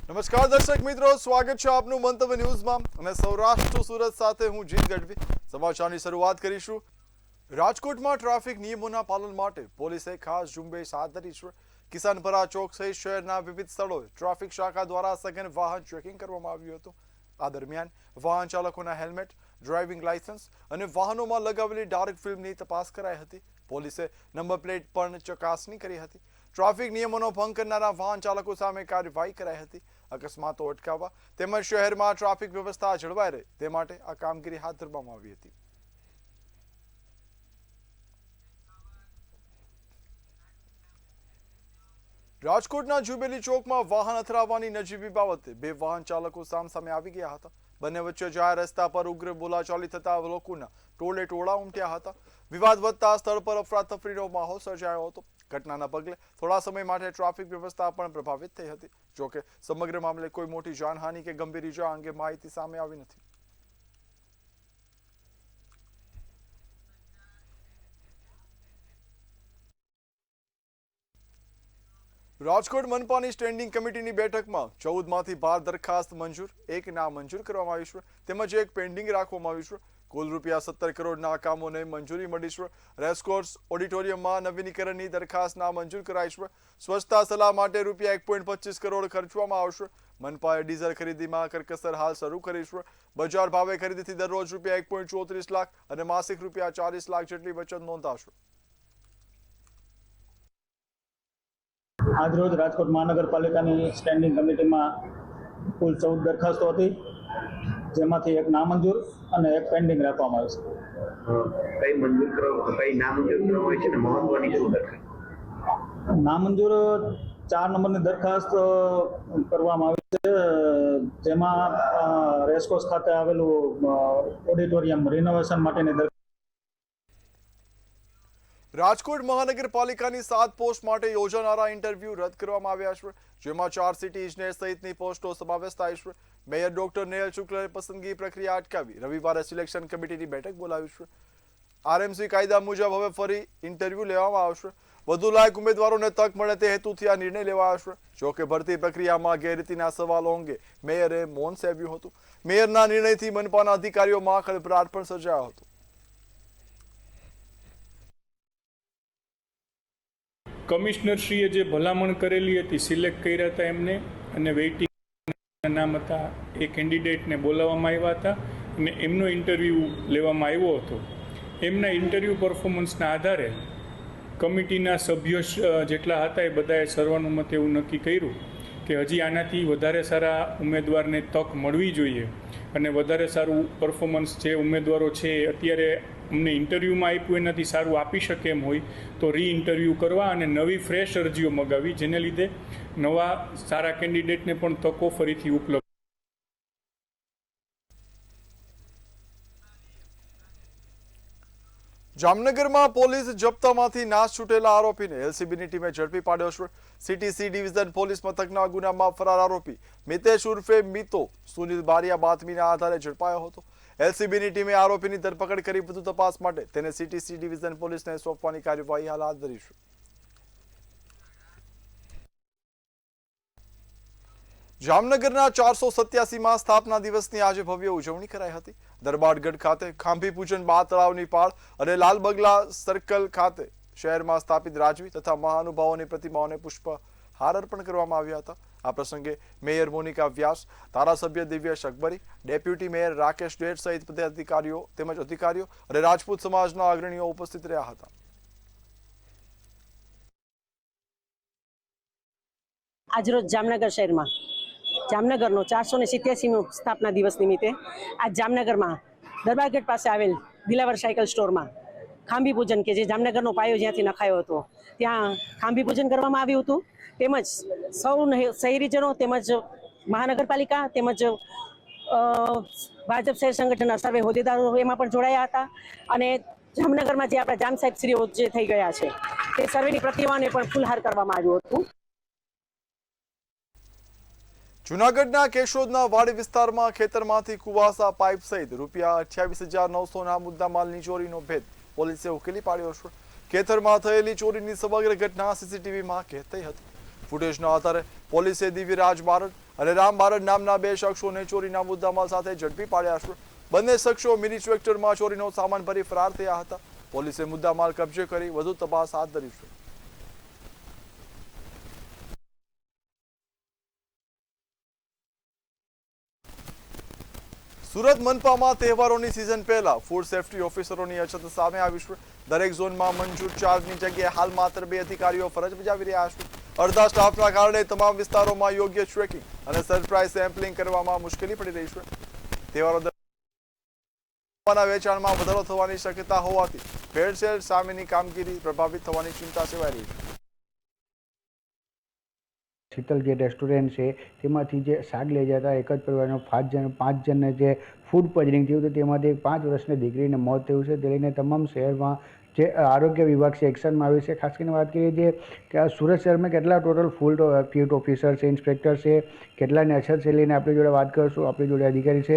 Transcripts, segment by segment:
નમસ્કાર દર્શક મિત્રો, સ્વાગત છે આપનું મંતવ્ય ન્યૂઝમાં અને સૌરાષ્ટ્ર સુરત સાથે હું જીત ગઢવી। સમાચારની શરૂઆત કરીશું। રાજકોટમાં ટ્રાફિક નિયમોના પાલન માટે પોલીસે ખાસ ઝુંબેશ હાથ ધરી છે। કિસાનપરા ચોક સહિત શહેરના વિવિધ સ્થળોએ ટ્રાફિક શાખા દ્વારા સઘન વાહન ચેકિંગ કરવામાં આવ્યું હતું। આ દરમિયાન વાહન ચાલકોના હેલ્મેટ, ડ્રાઇવિંગ લાયસન્સ અને વાહનોમાં લગાવેલી ડાર્ક ફિલ્મની તપાસ કરાઈ હતી। પોલીસે નંબર પ્લેટ પણ ચકાસણી કરી હતી। ટ્રાફિક નિયમોનો ભંગ કરનારા વાહન ચાલકો સામે કાર્યવાહી કરાઈ હતી। અકસ્માતો અટકાવવા તેમજ શહેરમાં ટ્રાફિક વ્યવસ્થા જળવાઈ રહે તે માટે આ કામગીરી હાથ ધરવામાં આવી હતી। રાજકોટના જુબેલી ચોકમાં વાહન અથડાવવાની નજીવી બાબતે બે વાહન ચાલકો સામસામે આવી ગયા હતા। બંને વચ્ચે જાહેર રસ્તા પર ઉગ્ર બોલાચાલી થતા લોકોના ટોળે ટોળા ઉમટ્યા હતા। વિવાદ વધતા સ્થળ પર અફરાતફરીનો માહોલ સર્જાયો હતો। ઘટનાના પગલે થોડા સમય માટે ટ્રાફિક વ્યવસ્થા પણ પ્રભાવિત થઈ હતી। જોકે સમગ્ર મામલે કોઈ મોટી જાનહાનિ કે ગંભીર ઇજા અંગે માહિતી સામે આવી નથી। રાજકોટ મનપાની સ્ટેન્ડિંગ કમિટીની બેઠકમાં 14માંથી 12 દરખાસ્ત મંજૂર, 1 નામંજૂર કરવામાં આવી છે તેમજ 1 પેન્ડિંગ રાખવામાં આવી છે। કુલ ₹17 કરોડના કામોને મંજૂરી મળી છે। રેસકોર્સ ઓડિટોરિયમમાં નવીનીકરણની દરખાસ્ત નામંજૂર કરાઈ છે। સ્વચ્છતા સલાહ માટે ₹1.25 કરોડ ખર્ચવામાં આવશે। મનપાએ ડીઝલ ખરીદીમાં કરકસર હાલ શરૂ કરી છે। બજાર ભાવે ખરીદીથી દરરોજ ₹1.34 લાખ અને માસિક ₹40 લાખ જેટલી બચત નોંધાશે। આજરોજ રાજકોટ મહાનગરપાલિકાની સ્ટેન્ડિંગ કમિટીમાં કુલ 14 દરખાસ્તો હતી, જેમાંથી 1 નામંજૂર અને 1 પેન્ડિંગ રાખવામાં આવી છે। કઈ મંજૂર કરો, કઈ નામંજૂર કરવાની છે ને મહત્વની શું દરખાસ્ત? નામંજૂર 4 નંબરની દરખાસ્ત કરવામાં આવી છે, જેમાં રેસકોર્સ ખાતે આવેલું ઓડિટોરિયમ રિનોવેશન માટેની દરખાસ્ત। રાજકોટ મહાનગરપાલિકાની 7 પોસ્ટ માટે યોજાનારા ઇન્ટરવ્યુ રદ કરવામાં આવ્યા છે, જેમાં 4 સિટી ઇજનેર સહિતની પોસ્ટો સમાવેશ થાય છે। મેયર ડોક્ટર નેહલ શુક્લએ પસંદગી પ્રક્રિયા અટકાવી રવિવારે સિલેક્શન કમિટીની બેઠક બોલાવી છે। આરએમસી કાયદા મુજબ હવે ફરી ઇન્ટરવ્યુ લેવામાં આવશે। વધુ લાયક ઉમેદવારોને તક મળે તે હેતુથી આ નિર્ણય લેવાયો છે। જોકે ભરતી પ્રક્રિયામાં ગેરરીતિના સવાલો અંગે મેયરે મૌન સેવ્યું હતું। મેયરના નિર્ણયથી મનપાના અધિકારીઓમાં ખળભળાટ પણ સર્જાયો હતો। કમિશનરશ્રીએ જે ભલામણ કરેલી હતી, સિલેક્ટ કર્યા હતા એમને, અને વેઇટિંગના નામ હતા એ કેન્ડિડેટને બોલાવવામાં આવ્યા હતા અને એમનો ઇન્ટરવ્યૂ લેવામાં આવ્યો હતો। એમના ઇન્ટરવ્યૂ પરફોર્મન્સના આધારે કમિટીના સભ્યો જેટલા હતા એ બધાએ સર્વાનુમતે એવું નક્કી કર્યું કે હજી આનાથી વધારે સારા ઉમેદવારને તક મળવી જોઈએ અને વધારે સારું પરફોર્મન્સ જે ઉમેદવારો છે એ અત્યારે અમને ઇન્ટરવ્યૂમાં આપ્યું એનાથી સારું આપી શકે એમ હોય તો ઇન્ટરવ્યૂ કરવા અને નવી ફ્રેશ અરજીઓ મગાવી, જેને લીધે નવા સારા કેન્ડિડેટને પણ તકો ફરીથી ઉપલબ્ધ। જામનગરમાં પોલીસ જપ્તામાંથી નાશ છૂટેલા આરોપીને એલસીબીની ટીમે ઝડપી પાડ્યો છે। સિટી સી ડિવિઝન પોલીસ મથકના ગુનામાં ફરાર આરોપી મિતેશ ઉર્ફે મિતો સુનિલ બારિયા બાતમીના આધારે ઝડપાયો હતો। એલસીબીની ટીમે આરોપીની ધરપકડ કરી વધુ તપાસ માટે તેને સિટી સી ડિવિઝન પોલીસને સોંપવાની કાર્યવાહી હાલ હાથ ધરી છે। જામનગરના 487માં સ્થાપના દિવસની આજે ભવ્ય ઉજવણી કરાઈ હતી। દરબારગઢ ખાતે ખાંભી પૂજન બાદ તળાવની પાળ અને લાલ બગલા સર્કલ ખાતે શહેરમાં સ્થાપિત રાજવી તથા મહાનુભાવોની પ્રતિમાઓને પુષ્પહાર અર્પણ કરવામાં આવ્યા હતા। આ પ્રસંગે મેયર મોનિકા વ્યાસ, ધારાસભ્ય દિવ્યેશ અકબરી, ડેપ્યુટી મેયર રાકેશ ડેર સહિત પદાધિકારીઓ તેમજ અધિકારીઓ અને રાજપૂત સમાજના અગ્રણીઓ ઉપસ્થિત રહ્યા હતા। આજરોજ જામનગર શહેરમાં જામનગરનો 487મો સ્થાપના દિવસ નિમિત્તે આજ જામનગરમાં દરબારગઢ પાસે આવેલ દિલાવર સાયકલ સ્ટોરમાં ખાંભી પૂજન, કે જે જામનગરનો પાયો જ્યાંથી નખાયો હતો, ત્યાં ખાંભી પૂજન કરવામાં આવ્યું હતું। તેમજ સૌ શહેરીજનો તેમજ મહાનગરપાલિકા તેમજ ભાજપ શહેર સંગઠનના સર્વે હોદ્દેદારો એમાં પણ જોડાયા હતા અને જામનગરમાં જે આપણા જામ સાહેબશ્રીઓ જે થઈ ગયા છે તે સર્વેની પ્રતિમાને પણ ફૂલહાર કરવામાં આવ્યું હતું। જૂનાગઢના કેશોદના વાડી વિસ્તારમાં ખેતરમાંથી કુવાસા પાઇપ સહિત ₹28,900ના મુદ્દામાલની ચોરીનો ભેદ પોલીસે ઉકેલી પાડ્યો છે। ખેતરમાં થયેલી ચોરીની સમગ્ર ઘટના સીસીટીવીમાં કેદ થઈ હતી। ફૂટેજના આધારે પોલીસે દિવ્યરાજ બારડ, અને રામ ભારત નામના 2 શખ્સોને ચોરીના મુદ્દામાલ સાથે ઝડપી પાડ્યા છે। બંને શખ્સો મિની ટ્રેક્ટરમાં ચોરીનો સામાન ભરી ફરાર થયા હતા। પોલીસે મુદ્દામાલ કબજે કરી વધુ તપાસ હાથ ધરી છે। સુરત મનપામાં તહેવારોની સિઝન પહેલા ફૂડ સેફ્ટી ઓફિસરોની અછત સામે આવી છે। દરેક ઝોનમાં મંજૂર ચાર્જની જગ્યાએ હાલ માત્ર 2 અધિકારીઓ ફરજ બજાવી રહ્યા છે। અડધા સ્ટાફના કારણે તમામ વિસ્તારોમાં યોગ્ય ટ્રેકિંગ અને સરપ્રાઇઝ સેમ્પલિંગ કરવામાં મુશ્કેલી પડી રહી છે। તહેવારો દરમિયાન વેચાણમાં વધારો થવાની શક્યતા હોવાથી ભેળસેળ સામેની કામગીરી પ્રભાવિત થવાની ચિંતા સેવાઈ રહી છે। શીતલ જે રેસ્ટોરન્ટ છે તેમાંથી જે શાક લઈ જતા એક જ પરિવારનો 5 જણને જે ફૂડ પોઈઝનિંગ થયું હતું તેમાંથી 5 વર્ષની દીકરીને મોત થયું છે। તે લઈને તમામ શહેરમાં જે આરોગ્ય વિભાગ છે એક્શનમાં આવ્યું છે। ખાસ કરીને વાત કરીએ જે કે સુરત શહેરમાં કેટલા ટોટલ ફૂડ ઓફિસર છે, ઇન્સ્પેક્ટર છે, કેટલાની અછત છે લઈને આપણી જોડે વાત કરીશું। આપણી જોડે અધિકારી છે।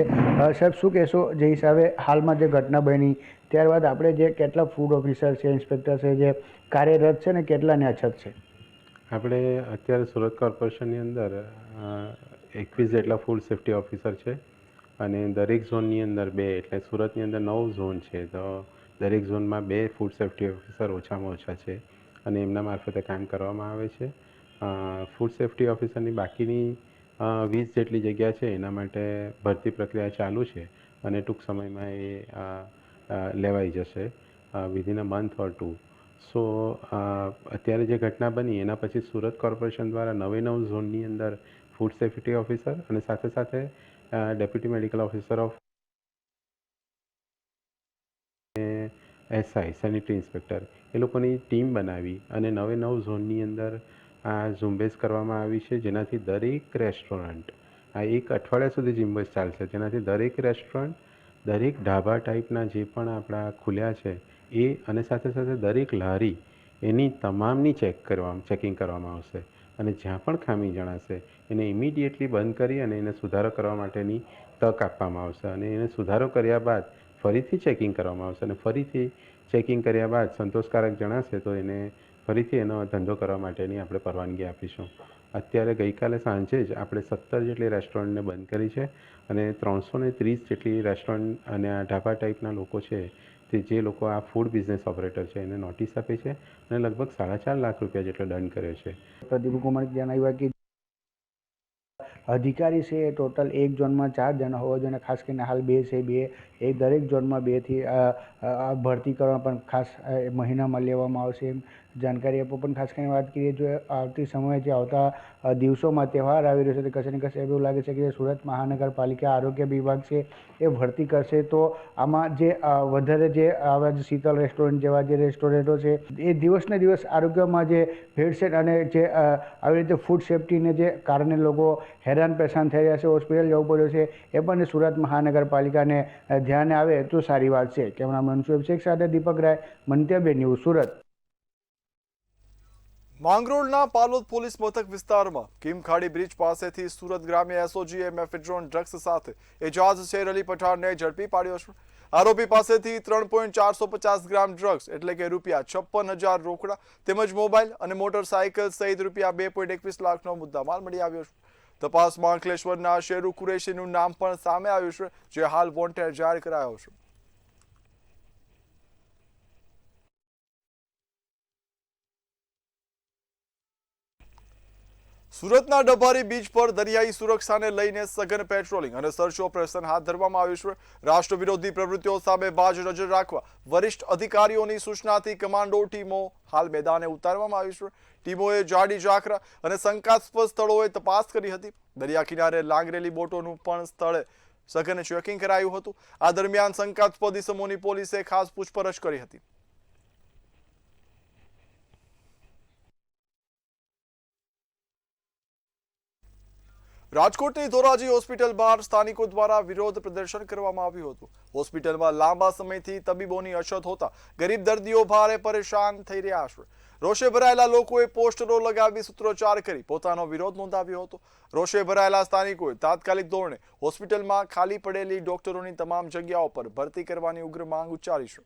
સાહેબ, શું કહેશો જે હિસાબે હાલમાં જે ઘટના બની ત્યારબાદ આપણે જે કેટલા ફૂડ ઓફિસર છે, ઇન્સ્પેક્ટર છે જે કાર્યરત છે ને કેટલાની અછત છે? આપણે અત્યારે સુરત કોર્પોરેશનની અંદર 21 જેટલા ફૂડ સેફ્ટી ઓફિસર છે અને દરેક ઝોનની અંદર 2 એટલે સુરતની અંદર 9 ઝોન છે તો દરેક ઝોનમાં 2 ફૂડ સેફ્ટી ઓફિસર ઓછામાં ઓછા છે અને એમના મારફતે કામ કરવામાં આવે છે। ફૂડ સેફ્ટી ઓફિસરની બાકીની 20 જેટલી જગ્યા છે એના માટે ભરતી પ્રક્રિયા ચાલુ છે અને ટૂંક સમયમાં એ લેવાઈ જશે વિધિન અ મંથ ઓર 2। સો અત્યારે જે ઘટના બની એના પછી સુરત કોર્પોરેશન દ્વારા 9 ઝોનની અંદર ફૂડ સેફ્ટી ઓફિસર અને સાથે સાથે deputy medical officer of SI sanitary inspector એ લોકોની ટીમ બનાવી અને 9 ઝોનની અંદર આ ઝુંબેશ કરવામાં આવી છે, જેનાથી દરેક રેસ્ટોરન્ટ આ 1 અઠવાડિયા સુધી ઝુંબેશ ચાલશે, જેનાથી દરેક રેસ્ટોરન્ટ, દરેક ઢાબા ટાઈપના જે પણ આપણા ખુલ્યા છે એ અને સાથે સાથે દરેક લારી એની તમામની ચેકિંગ કરવામાં આવશે અને જ્યાં પણ ખામી જણાશે એને ઇમિડિયેટલી બંધ કરી અને એને સુધારો કરવા માટેની તક આપવામાં આવશે અને એને સુધારો કર્યા બાદ ફરીથી ચેકિંગ કરવામાં આવશે અને ફરીથી ચેકિંગ કર્યા બાદ સંતોષકારક જણાશે તો એને ફરીથી એનો ધંધો કરવા માટેની આપણે પરવાનગી આપીશું। અત્યારે ગઈકાલે સાંજે જ આપણે 17 જેટલી રેસ્ટોરન્ટને બંધ કરી છે અને 330 જેટલી રેસ્ટોરન્ટ અને આ ઢાબા ટાઈપના લોકો છે તે જે લોકો આ ફૂડ બિઝનેસ ઓપરેટર છે એને નોટિસ આપી છે અને લગભગ 4.5 લાખ રૂપિયા જેટલો દંડ કર્યો છે। પ્રદીપ કુમાર જણાવ્યું કે અધિકારી છે એ ટોટલ એક ઝોનમાં 4 જણા હોવા જોઈએ અને ખાસ કરીને હાલ 2 છે, 2 એક દરેક ઝોનમાં 2 થી ભરતી કરવા પણ ખાસ મહિનામાં લેવામાં આવશે એમ જાણકારી આપો। પણ ખાસ કરીને વાત કરીએ જો આવતી સમયે જે આવતા દિવસોમાં તહેવાર આવી રહ્યો છે તો કશે ને કશે એવું લાગે છે કે સુરત મહાનગરપાલિકા આરોગ્ય વિભાગ છે એ ભરતી કરશે તો આમાં જે વધારે જે આવા જે શીતલ રેસ્ટોરન્ટ જેવા જે રેસ્ટોરન્ટો છે એ દિવસને દિવસ આરોગ્યમાં જે ભેળસેળ અને જે આવી રીતે ફૂડ સેફ્ટીને જે કારણે લોકો હેરાન પરેશાન થઈ રહ્યા છે, હોસ્પિટલ જવું પડ્યું છે, એ પણ સુરત મહાનગરપાલિકાને ધ્યાને આવે તો સારી વાત છે। કેમેરામેન મનસુર શેખ સાથે દીપક રાય, મંતવ્ય ન્યૂઝ, સુરત। માંગરોળના પાલોદ પોલીસ મથક વિસ્તારમાં કિમખાડી બ્રિજ પાસેથી સુરત ગ્રામ્ય એસઓજીએ મેફેડ્રોન ડ્રગ્સ સાથે એજાજ શેર અલી પઠાણને ઝડપી પાડ્યો છે। આરોપી પાસેથી 3.450 ગ્રામ ડ્રગ્સ એટલે કે ₹56,000 રોકડા તેમજ મોબાઈલ અને મોટરસાયકલ સહિત ₹2.21 લાખનો મુદ્દામાલ મળી આવ્યો છે। તપાસમાં અંકલેશ્વરના શેરુ કુરેશીનું નામ પણ સામે આવ્યું છે, જે હાલ વોન્ટેડ જાહેર કરાયો છે। સુરતના ડભારી બીચ પર દરિયાઈ સુરક્ષાને લઈને સઘન પેટ્રોલિંગ અને સર્ચ ઓપરેશન હાથ ધરવામાં આવ્યું છે। રાષ્ટ્ર વિરોધી પ્રવૃત્તિઓ સામે બાજ નજર રાખવા વરિષ્ઠ અધિકારીઓની સૂચનાથી કમાન્ડો ટીમો હાલ મેદાને ઉતારવામાં આવી છે। ટીમોએ જાડી ઝાખરા અને શંકાસ્પદ સ્થળોએ તપાસ કરી હતી। દરિયા કિનારે લાંગરેલી બોટોનું પણ સ્થળે સઘન ચેકિંગ કરાયું હતું। આ દરમિયાન શંકાસ્પદ ઇસમોની પોલીસે ખાસ પૂછપરછ કરી હતી। રાજકોટની ધોરાજી હોસ્પિટલ બહાર સ્થાનિકો દ્વારા વિરોધ પ્રદર્શન કરવામાં આવ્યું હતું। હોસ્પિટલમાં લાંબા સમયથી તબીબોની અછત હોતા ગરીબ દર્દીઓ ભારે પરેશાન થઈ રહ્યા છે। રોષે ભરાયેલા લોકોએ પોસ્ટરો લગાવી સૂત્રોચ્ચાર કરી પોતાનો વિરોધ નોંધાવ્યો હતો। રોષે ભરાયેલા સ્થાનિકોએ તાત્કાલિક ધોરણે હોસ્પિટલમાં ખાલી પડેલી ડોક્ટરોની તમામ જગ્યાઓ પર ભરતી કરવાની ઉગ્ર માંગ ઉચ્ચારી છે।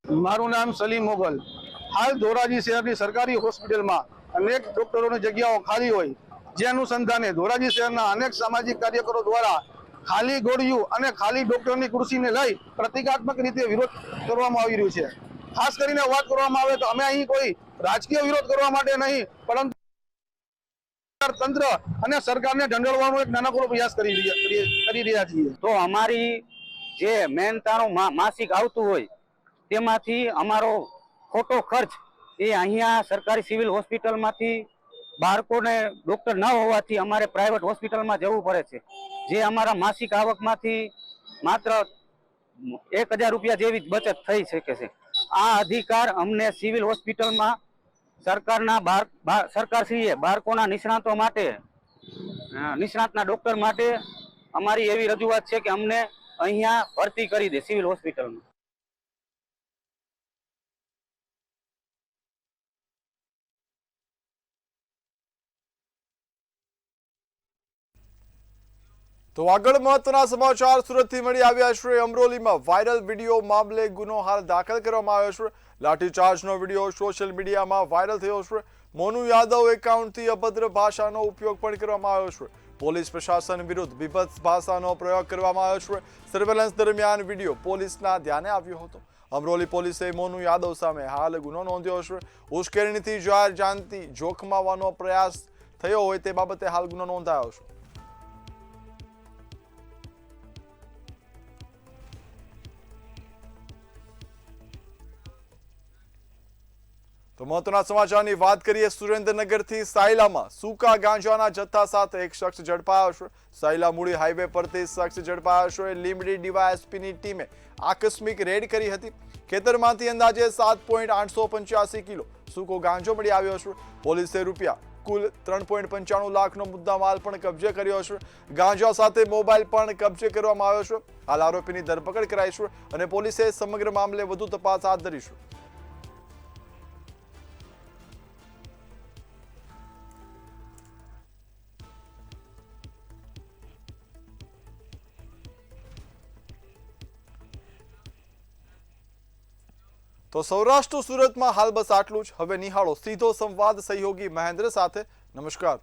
મારું નામ સલીમ મોગલ। હાલ ધોરાજી શહેરની સરકારી હોસ્પિટલમાં અનેક ડોક્ટરોની જગ્યાઓ ખાલી હોય, જે અનુસંધાને ધોરાજી શહેરના અનેક સામાજિક કાર્યકરો દ્વારા ખાલી ગોળીઓ અને ખાલી ડોક્ટરની ખુરશીને લઈ પ્રતિકાત્મક રીતે વિરોધ કરવામાં આવી રહ્યો છે. ખાસ કરીને વાત કરવામાં આવે તો અમે અહીં કોઈ રાજકીય વિરોધ કરવા માટે નહીં, પરંતુ તંત્ર અને સરકારને ઢંઢોળવાનો એક નાનકડો પ્રયાસ કરી રહ્યા છીએ. તો અમારી જે મહેનતાણું માસિક આવતું હોય તેમાંથી અમારો ખોટો ખર્ચ એ અહીંયા સરકારી સિવિલ હોસ્પિટલમાંથી બાળકોને ડોક્ટર ન હોવાથી અમારે પ્રાઇવેટ હોસ્પિટલમાં જવું પડે છે. જે અમારા માસિક આવકમાંથી માત્ર 1000 રૂપિયા જેવી જ બચત થઈ શકે છે. આ અધિકાર અમને સિવિલ હોસ્પિટલમાં સરકારશ્રીએ બાળકોના નિષ્ણાતો માટે, નિષ્ણાતના ડોક્ટર માટે અમારી એવી રજૂઆત છે કે અમને અહીંયા ભરતી કરી દે સિવિલ હોસ્પિટલમાં. તો આગળ મહત્વના સમાચાર સુરતથી મળી આવ્યા છે. અમરોલીમાં વાયરલ વિડીયો મામલે ગુનો હાલ દાખલ કરવામાં આવ્યો છે. લાઠીચાર્જનો વિડીયો સોશિયલ મીડિયામાં વાયરલ થયો છે. મોનુ યાદવ એકાઉન્ટથી અભદ્ર ભાષાનો ઉપયોગ પણ કરવામાં આવ્યો છે. પોલીસ પ્રશાસન વિરુદ્ધ બીભત્સ ભાષાનો પ્રયોગ કરવામાં આવ્યો છે. સર્વેલન્સ દરમિયાન વિડીયો પોલીસના ધ્યાને આવ્યો હતો. અમરોલી પોલીસે મોનુ યાદવ સામે હાલ ગુનો નોંધ્યો છે. ઉશ્કેરણીથી જાહેર જાનથી જોખમાવવાનો પ્રયાસ થયો હોય તે બાબતે હાલ ગુનો નોંધાયો છે. તો મહત્વના સમાચારની વાત કરીએ. સુરેન્દ્રનગરથી સાયલામાં સૂકા ગાંજાના જથ્થા સાથે એક શખ્સ ઝડપાયો છે. સાયલા મૂળી હાઈવે પરથી શખ્સ ઝડપાયો છે. લીંબડી ડીવાયએસપીની ટીમે આકસ્મિક રેડ કરી હતી. ખેતરમાંથી અંદાજે 7.885 કિલો સૂકો ગાંજો મળી આવ્યો છે. પોલીસે કુલ 3.95 લાખનો મુદ્દામાલ પણ કબજે કર્યો છે. ગાંજા સાથે મોબાઈલ પણ કબજે કરવામાં આવ્યો છે. હાલ આરોપીની ધરપકડ કરાઈ છે અને પોલીસે સમગ્ર મામલે વધુ તપાસ હાથ ધરી છે. તો સૌરાષ્ટ્ર સુરતમાં હાલ બસ આટલું જ. હવે નિહાળો સીધો સંવાદ સહયોગી મહેન્દ્ર સાથે. નમસ્કાર.